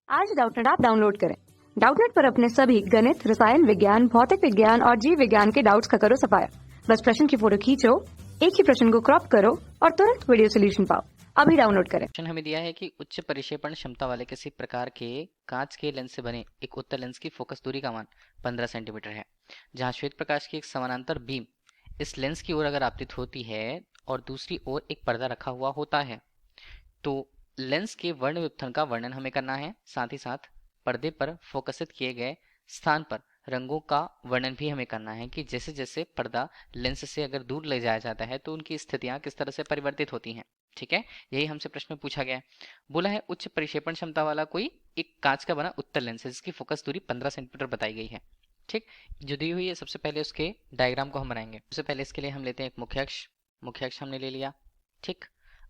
आज Doubtnut app download करें। Doubtnut पर अपने सभी गणित, रसायन विज्ञान, भौतिक विज्ञान और जीव विज्ञान के डाउट्स का करो सफाया। बस प्रश्न की फोटो खींचो, एक ही प्रश्न को क्रॉप करो और तुरंत वीडियो सोल्यूशन पाओ। अभी डाउनलोड करें। क्वेश्चन हमें दिया है कि उच्च परिक्षेपण क्षमता वाले किसी प्रकार के कांच के लेंस से बने एक उत्तल लेंस की फोकस दूरी का मान 15 सेंटीमीटर है, जहां श्वेत प्रकाश की एक समानांतर बीम इस लेंस की ओर अगर आपतित होती है और दूसरी ओर एक पर्दा रखा हुआ होता है, तो लेंस के वर्ण व्युत्थान का वर्णन हमें करना है। साथ ही साथ पर्दे पर फोकसित किए गए स्थान पर रंगों का वर्णन भी हमें करना है कि जैसे जैसे पर्दा लेंस से अगर दूर ले जाया जाता है तो उनकी स्थितियां किस तरह से परिवर्तित होती हैं। ठीक है, यही हमसे प्रश्न में पूछा गया है। बोला है उच्च परिक्षेपण क्षमता वाला कोई एक कांच का बना उत्तल लेंस है जिसकी फोकस दूरी 15 सेंटीमीटर बताई गई है। ठीक, जो दी हुई है सबसे पहले उसके डायग्राम को हम बनाएंगे। सबसे पहले इसके लिए हम लेते हैं एक मुख्य अक्ष हमने ले लिया। ठीक,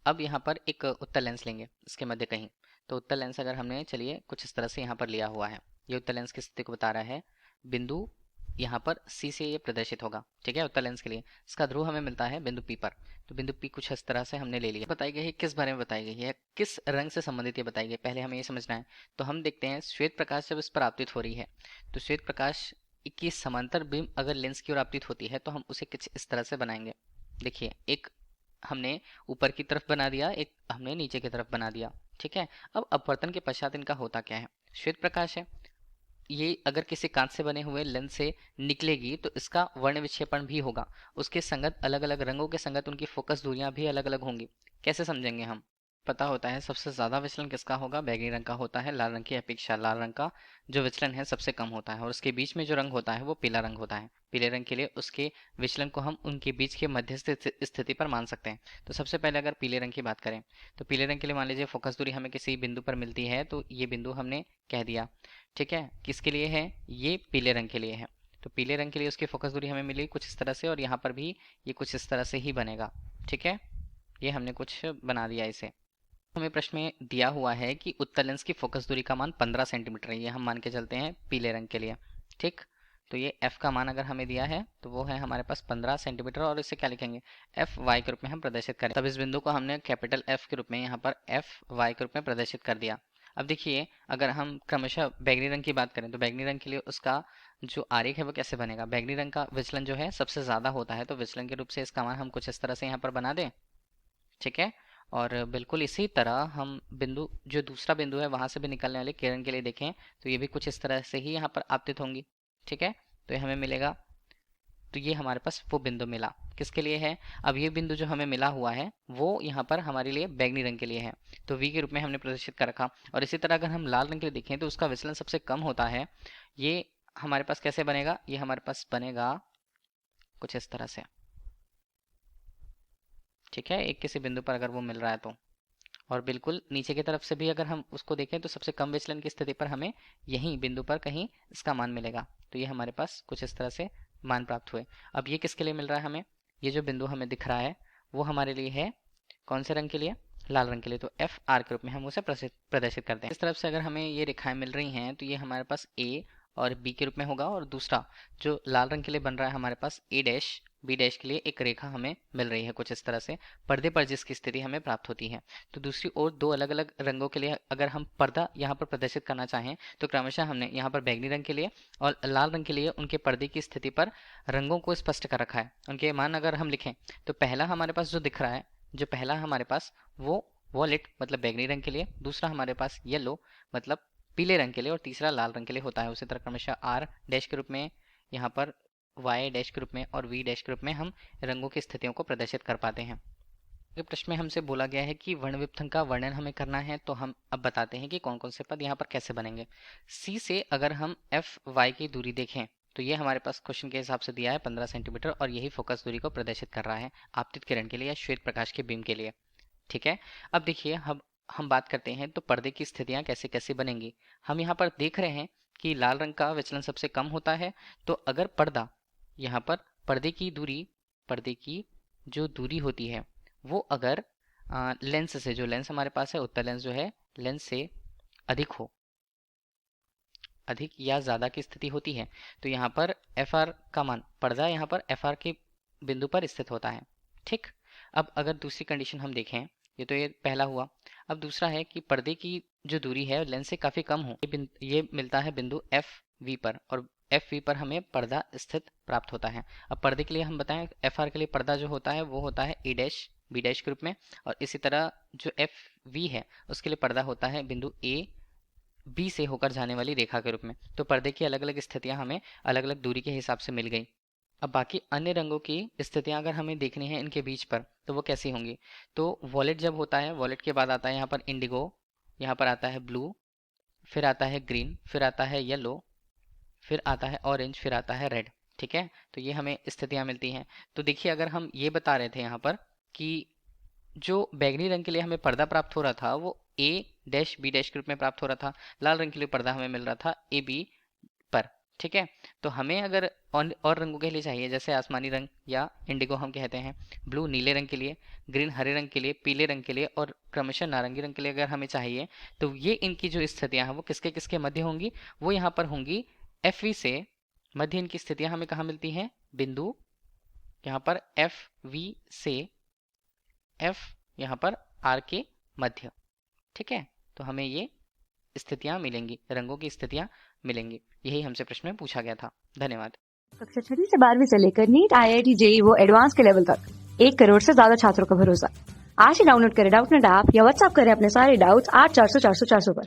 अब यहाँ पर एक उत्तल लेंस लेंगे इसके मध्य कहीं। तो उत्तल लेंस अगर हमने चलिए कुछ इस तरह से यहाँ पर लिया हुआ है, ये उत्तल लेंस की स्थिति को बता रहा है। बिंदु यहाँ पर सी से ये प्रदर्शित होगा। ठीक है, उत्तल लेंस के लिए इसका ध्रुव हमें मिलता है बिंदु पी पर। तो बिंदु पी कुछ इस तरह से हमने ले लिया। बताई गई है किस बारे में बताई गई है, किस रंग से संबंधित ये बताई गई, पहले हमें ये समझना है। तो हम देखते हैं श्वेत प्रकाश जब इस पर आपतित हो रही है तो श्वेत प्रकाश की समांतर बीम अगर लेंस की ओर आपतित होती है तो हम उसे कुछ इस तरह से बनाएंगे। देखिए, एक हमने ऊपर की तरफ बना दिया, एक हमने नीचे की तरफ बना दिया। ठीक है, अब अपवर्तन के पश्चात इनका होता क्या है। श्वेत प्रकाश है, ये अगर किसी कांच से बने हुए लेंस से निकलेगी तो इसका वर्ण विक्षेपण भी होगा। उसके संगत अलग अलग रंगों के संगत उनकी फोकस दूरियां भी अलग अलग होंगी। कैसे समझेंगे हम, पता होता है सबसे ज्यादा विचलन किसका होगा, बैगनी रंग का होता है। लाल रंग की अपेक्षा लाल रंग का जो विचलन है सबसे कम होता है और उसके बीच में जो रंग होता है वो पीला रंग होता है। पीले रंग के लिए उसके विचलन को हम उनके बीच के मध्यस्थ स्थिति पर मान सकते हैं। तो सबसे पहले अगर पीले रंग की बात करें तो पीले रंग के लिए मान लीजिए फोकस दूरी हमें किसी बिंदु पर मिलती है, तो ये बिंदु हमने कह दिया। ठीक है, किसके लिए है, ये पीले रंग के लिए है। तो पीले रंग के लिए उसकी फोकस दूरी हमें मिली कुछ इस तरह से और यहाँ पर भी ये कुछ इस तरह से ही बनेगा। ठीक है, ये हमने कुछ बना दिया इसे। हमें प्रश्न में दिया हुआ है कि उत्तल लेंस की फोकस दूरी का मान 15 सेंटीमीटर है, ये हम मान के चलते हैं पीले रंग के लिए। ठीक, तो ये f का मान अगर हमें दिया है तो वो है हमारे पास 15 सेंटीमीटर और इसे क्या लिखेंगे, एफ वाई के रूप में हम प्रदर्शित करें। तब इस बिंदु को हमने कैपिटल F के रूप में यहाँ पर एफ वाई के रूप में प्रदर्शित कर दिया। अब देखिए, अगर हम क्रमशः बैगनी रंग की बात करें तो बैगनी रंग के लिए उसका जो आरेख है वो कैसे बनेगा। बैगनी रंग का विचलन जो है सबसे ज्यादा होता है, तो विचलन के रूप से इसका मान हम कुछ इस तरह से यहाँ पर बना दें। ठीक है, और बिल्कुल इसी तरह हम बिंदु जो दूसरा बिंदु है वहां से भी निकलने वाले किरण के लिए देखें तो ये भी कुछ इस तरह से ही यहाँ पर आपतित होंगी। ठीक है, तो ये हमें मिलेगा। तो ये हमारे पास वो बिंदु मिला किसके लिए है। अब ये बिंदु जो हमें मिला हुआ है वो यहाँ पर हमारे लिए बैगनी रंग के लिए है, तो वी के रूप में हमने प्रदर्शित कर रखा। और इसी तरह अगर हम लाल रंग के लिए देखें तो उसका विचलन सबसे कम होता है। ये हमारे पास कैसे बनेगा, ये हमारे पास बनेगा कुछ इस तरह से। ठीक है, एक किसी बिंदु पर अगर वो मिल रहा है तो, और बिल्कुल नीचे की तरफ से भी अगर हम उसको देखें तो सबसे कम विचलन की स्थिति पर हमें यहीं बिंदु पर कहीं इसका मान मिलेगा। तो ये हमारे पास कुछ इस तरह से मान प्राप्त हुए। अब ये किसके लिए मिल रहा है हमें, ये जो बिंदु हमें दिख रहा है वो हमारे लिए है कौन से रंग के लिए, लाल रंग के लिए। तो एफ आर के रूप में हम उसे प्रदर्शित करते हैं। इस तरफ से अगर हमें ये रेखाएं मिल रही हैं तो ये हमारे पास ए और बी के रूप में होगा, और दूसरा जो लाल रंग के लिए बन रहा है हमारे पास ए डैश बी डैश के लिए एक रेखा हमें मिल रही है कुछ इस तरह से पर्दे पर जिसकी स्थिति हमें प्राप्त होती है। तो दूसरी ओर दो अलग अलग रंगों के लिए अगर हम पर्दा यहाँ पर प्रदर्शित करना चाहें तो क्रमशः हमने यहाँ पर बैगनी रंग के लिए और लाल रंग के लिए उनके पर्दे की स्थिति पर रंगों को स्पष्ट कर रखा है। उनके मान अगर हम लिखें तो पहला हमारे पास जो दिख रहा है, जो पहला हमारे पास वो वॉलेट मतलब बैगनी रंग के लिए, दूसरा हमारे पास येलो मतलब पीले रंग के लिए, और तीसरा लाल रंग के लिए होता है। उसी तरह क्रमशः आर डैश के रूप में, यहाँ पर वाई डैश के रूप में और वी डैश के रूप में हम रंगों की स्थितियों को प्रदर्शित कर पाते हैं। प्रश्न में हमसे बोला गया है कि वर्ण व्युत्थान का वर्णन हमें करना है, तो हम अब बताते हैं कि कौन कौन से पद यहाँ पर कैसे बनेंगे। सी से अगर हम एफ वाई की दूरी देखें तो ये हमारे पास क्वेश्चन के हिसाब से दिया है 15 सेंटीमीटर, और यही फोकस दूरी को प्रदर्शित कर रहा है आपतित किरण के लिए या श्वेत प्रकाश के बीम के लिए। ठीक है, अब देखिए हम बात करते हैं तो पर्दे की स्थितियां कैसे कैसे बनेंगी। हम यहाँ पर देख रहे हैं कि लाल रंग का विचलन सबसे कम होता है, तो अगर पर्दा यहाँ पर पर्दे की जो दूरी होती है वो अगर लेंस से, जो लेंस हमारे पास है उत्तल लेंस जो है लेंस से अधिक हो, अधिक या ज्यादा की स्थिति होती है, तो यहाँ पर एफ आर का मान, पर्दा यहाँ पर एफ आर के बिंदु पर स्थित होता है। ठीक, अब अगर दूसरी कंडीशन हम देखें, ये तो ये पहला हुआ। अब दूसरा है कि पर्दे की जो दूरी है लेंस से काफ़ी कम हो, ये मिलता है बिंदु एफ वी पर, और एफ वी पर हमें पर्दा स्थित प्राप्त होता है। अब पर्दे के लिए हम बताएं, एफ आर के लिए पर्दा जो होता है वो होता है ए डैश बी डैश के रूप में, और इसी तरह जो एफ वी है उसके लिए पर्दा होता है बिंदु ए बी से होकर जाने वाली रेखा के रूप में। तो पर्दे की अलग अलग स्थितियां हमें अलग अलग दूरी के हिसाब से मिल गई। अब बाकी अन्य रंगों की स्थितियां अगर हमें देखनी है इनके बीच पर, तो वो कैसी होंगी? तो वॉलेट जब होता है, वॉलेट के बाद आता है यहाँ पर इंडिगो, यहाँ पर आता है ब्लू, फिर आता है ग्रीन, फिर आता है येलो, फिर आता है ऑरेंज, फिर आता है रेड। ठीक है, तो ये हमें स्थितियां मिलती हैं। तो देखिए, अगर हम ये बता रहे थे यहाँ पर कि जो बैगनी रंग के लिए हमें पर्दा प्राप्त हो रहा था वो ए डैश बी डैश के रूप में प्राप्त हो रहा था, लाल रंग के लिए पर्दा हमें मिल रहा था ए बी पर। ठीक है, तो हमें अगर और रंगों के लिए चाहिए, जैसे आसमानी रंग या इंडिगो हम कहते हैं, ब्लू नीले रंग के लिए, ग्रीन हरे रंग के लिए, पीले रंग के लिए और क्रमशः नारंगी रंग के लिए अगर हमें चाहिए, तो ये इनकी जो स्थितियां हैं वो किसके किसके मध्य होंगी? वो यहाँ पर होंगी एफ वी से मध्य। इनकी स्थितियां हमें कहाँ मिलती हैं? बिंदु यहाँ पर एफ वी से एफ यहाँ पर आर के मध्य। ठीक है, तो हमें ये स्थितियां मिलेंगी, रंगों की स्थितियां मिलेंगी। यही हमसे प्रश्न में पूछा गया था। धन्यवाद। कक्षा 6 से 12वीं से लेकर नीट, IIT, JEE वो एडवांस के लेवल तक 1 करोड़ से ज्यादा छात्रों का भरोसा। आज ही डाउनलोड करें डाउटनेट ऐप या व्हाट्सएप करें अपने सारे डाउट्स 8400 400 400 पर।